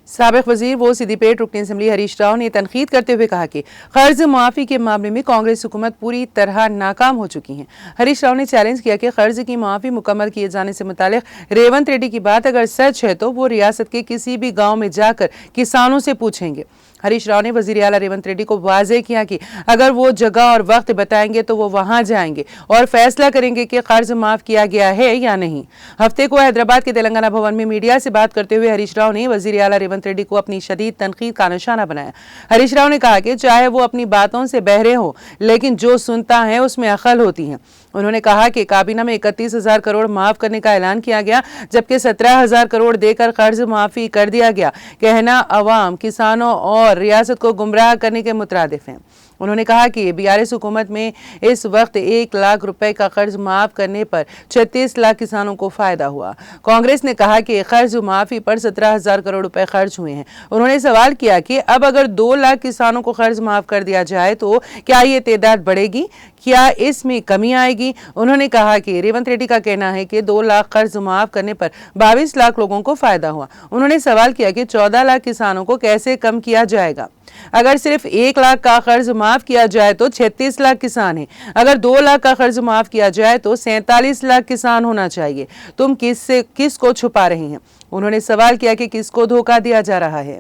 साबिक वजीर वो सिद्दीपेट रुकन असम्बली हरीश राव ने तनकीद करते हुए कहा कि कर्ज मुआफ़ी के मामले में कांग्रेस हुकूमत पूरी तरह नाकाम हो चुकी है। हरीश राव ने चैलेंज किया कि कर्ज की मुआफ़ी मुकम्मल किए जाने से मुतालिक रेवंत रेड्डी की बात अगर सच है तो वो रियासत के किसी भी गाँव में जाकर किसानों से पूछेंगे। हरीश राव ने वजीर आला रेवंत रेड्डी को वाज़ेह किया कि अगर वो जगह और वक्त बताएंगे तो वो वहां जाएंगे और फैसला करेंगे कि कर्ज माफ किया गया है या नहीं। हफ्ते को हैदराबाद के तेलंगाना भवन में मीडिया से बात करते हुए हरीश राव ने वजीर आला रेवंत रेड्डी को अपनी शदीद तनकीद का निशाना बनाया। हरीश राव ने कहा कि चाहे वो अपनी बातों से बहरे हो लेकिन जो सुनता है उसमें अकल होती है। उन्होंने कहा कि काबीना में 31,000 करोड़ माफ करने का ऐलान किया गया जबकि 17,000 करोड़ देकर कर्ज माफी कर दिया गया। कहना अवाम, किसानों और रियासत को गुमराह करने के मुतरादिफ हैं। उन्होंने कहा कि बीआरएस हुकूमत में इस वक्त 1 लाख रुपए का कर्ज माफ करने पर 36 लाख किसानों को फायदा हुआ। कांग्रेस ने कहा कि कर्ज माफी पर 17,000 करोड़ रुपए खर्च हुए हैं। उन्होंने सवाल किया कि अब अगर 2 लाख किसानों को कर्ज माफ कर दिया जाए तो क्या ये तादाद बढ़ेगी, क्या इसमें कमी आएगी। उन्होंने कहा कि रेवंत रेड्डी का कहना है कि 2 लाख कर्ज माफ करने पर 22 लाख लोगों को फायदा हुआ। उन्होंने सवाल किया कि 14 लाख किसानों को कैसे कम किया जाएगा। अगर सिर्फ 1 लाख का कर्ज माफ किया जाए तो 36 लाख किसान हैं। अगर 2 लाख का कर्ज माफ किया जाए तो 47 लाख किसान होना चाहिए। तुम किसको छुपा रही हैं। उन्होंने सवाल किया कि किसको धोखा दिया जा रहा है।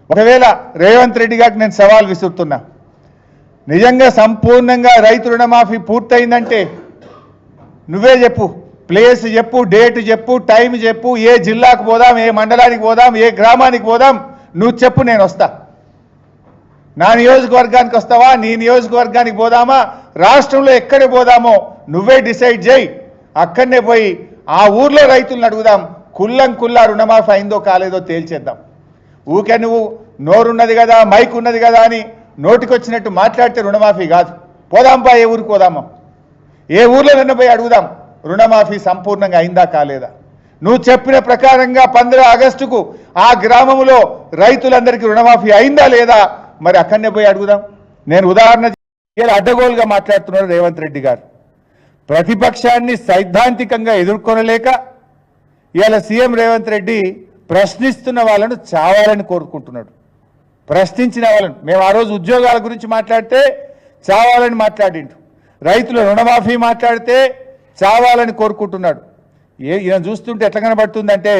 ఒకవేళ రేవంత్ రెడ్డి గారికి నేను సవాల్ విసురుతున్నా, నిజంగా సంపూర్ణంగా రైతు రుణమాఫీ పూర్తయిందంటే నువ్వే చెప్పు, ప్లేస్ చెప్పు, డేట్ చెప్పు, టైం చెప్పు, ఏ జిల్లాకు పోదాం, ఏ మండలానికి పోదాం, ఏ గ్రామానికి పోదాం, నువ్వు చెప్పు, నేను వస్తా. నా నియోజకవర్గానికి వస్తావా, నీ నియోజకవర్గానికి పోదామా, రాష్ట్రంలో ఎక్కడ పోదామో నువ్వే డిసైడ్ చేయి. అక్కడనే పోయి ఆ ఊర్లో రైతులను అడుగుదాం, కుల్లా రుణమాఫీ అయిందో కాలేదో తేల్చేద్దాం. ఊకే నువ్వు నోరున్నది కదా, మైక్ ఉన్నది కదా అని నోటికొచ్చినట్టు మాట్లాడితే రుణమాఫీ కాదు. పోదాంపా, ఏ ఊరికి పోదామో, ఏ ఊర్లో నిన్న పోయి అడుగుదాం రుణమాఫీ సంపూర్ణంగా అయిందా కాలేదా. నువ్వు చెప్పిన ప్రకారంగా 15 ఆగస్టుకు ఆ గ్రామంలో రైతులందరికీ రుణమాఫీ అయిందా లేదా మరి అక్కడనే పోయి అడుగుదాం. నేను ఉదాహరణ అడ్డగోలుగా మాట్లాడుతున్నాడు రేవంత్ రెడ్డి గారు. ప్రతిపక్షాన్ని సైద్ధాంతికంగా ఎదుర్కొనలేక ఇవాళ సీఎం రేవంత్ రెడ్డి ప్రశ్నిస్తున్న వాళ్ళను చావాలని కోరుకుంటున్నాడు. ప్రశ్నించిన వాళ్ళను, మేము ఆ రోజు ఉద్యోగాల గురించి మాట్లాడితే చావాలని మాట్లాడిండు, రైతుల రుణమాఫీ మాట్లాడితే చావాలని కోరుకుంటున్నాడు. ఈయన చూస్తుంటే ఎట్లా కనబడుతుందంటే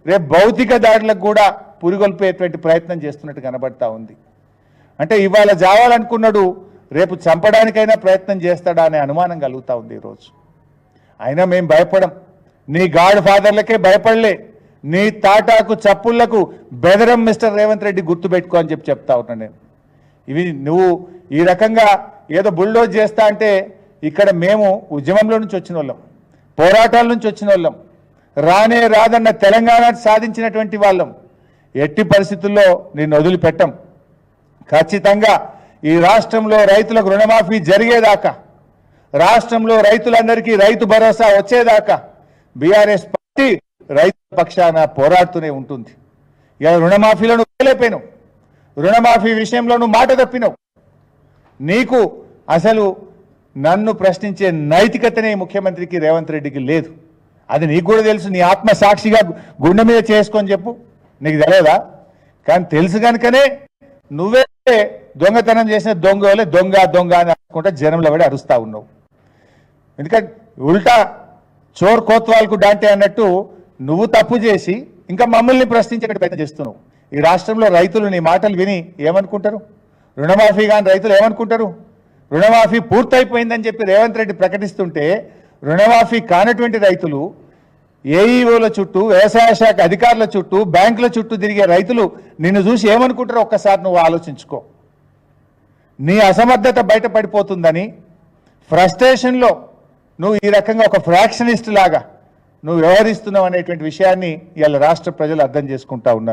రేపు భౌతిక దాడులకు కూడా పురిగొల్పేటువంటి ప్రయత్నం చేస్తున్నట్టు కనబడతా ఉంది. అంటే ఇవాళ చావాలనుకున్నాడు, రేపు చంపడానికైనా ప్రయత్నం చేస్తాడా అనే అనుమానం కలుగుతూ ఉంది ఈరోజు. అయినా మేము భయపడం, నీ గాడ్ ఫాదర్లకే భయపడలే, నీ తాటాకు చప్పుళ్లకు బెదరం మిస్టర్ రేవంత్ రెడ్డి గుర్తుపెట్టుకో అని చెప్తా ఉన్నాను నేను. ఇవి నువ్వు ఈ రకంగా ఏదో బుల్డోజ్ చేస్తా అంటే ఇక్కడ మేము ఉద్యమంలో నుంచి వచ్చిన వాళ్ళం, పోరాటాల నుంచి వచ్చిన వాళ్ళం, రానే రాదన్న తెలంగాణ సాధించినటువంటి వాళ్ళం. ఎట్టి పరిస్థితుల్లో నిన్ను వదిలిపెట్టం. ఖచ్చితంగా ఈ రాష్ట్రంలో రైతులకు రుణమాఫీ జరిగేదాకా, రాష్ట్రంలో రైతులందరికీ రైతు భరోసా వచ్చేదాకా బీఆర్ఎస్ పార్టీ రైతు పక్షాన పోరాడుతూనే ఉంటుంది. ఇలా రుణమాఫీలో నువ్వు వెళ్ళిపోయినావు, రుణమాఫీ విషయంలో నువ్వు మాట తప్పినావు. నీకు అసలు నన్ను ప్రశ్నించే నైతికతనే ముఖ్యమంత్రికి రేవంత్ రెడ్డికి లేదు. అది నీకు కూడా తెలుసు. నీ ఆత్మ సాక్షిగా గుండె మీద చేసుకొని చెప్పు, నీకు తెలియదా? కానీ తెలుసు కనుకనే నువ్వే దొంగతనం చేసిన దొంగ వల్లే దొంగ అని అనుకుంటా జనంలో పడి అరుస్తా ఉన్నావు. ఎందుకంటే ఉల్టా చోర్ కోత్వాల్కు డాంటే అన్నట్టు నువ్వు తప్పు చేసి ఇంకా మమ్మల్ని ప్రశ్నించే ప్రయత్నం చేస్తున్నావు. ఈ రాష్ట్రంలో రైతులు నీ మాటలు విని ఏమనుకుంటారు? రుణమాఫీ కానీ రైతులు ఏమనుకుంటారు? రుణమాఫీ పూర్తయిపోయిందని చెప్పి రేవంత్ రెడ్డి ప్రకటిస్తుంటే రుణమాఫీ కానటువంటి రైతులు ఏఈఓల చుట్టూ, వ్యవసాయ శాఖ అధికారుల చుట్టూ, బ్యాంకుల చుట్టూ తిరిగే రైతులు నిన్ను చూసి ఏమనుకుంటారో ఒక్కసారి నువ్వు ఆలోచించుకో. నీ అసమర్థత బయటపడిపోతుందని ఫ్రస్ట్రేషన్లో నువ్వు ఈ రకంగా ఒక ఫ్రాక్షనిస్ట్ లాగా నువ్వు వ్యవహరిస్తున్నావు అనేటువంటి విషయాన్ని ఇవాళ రాష్ట్ర ప్రజలు అర్థం చేసుకుంటా ఉన్నారు.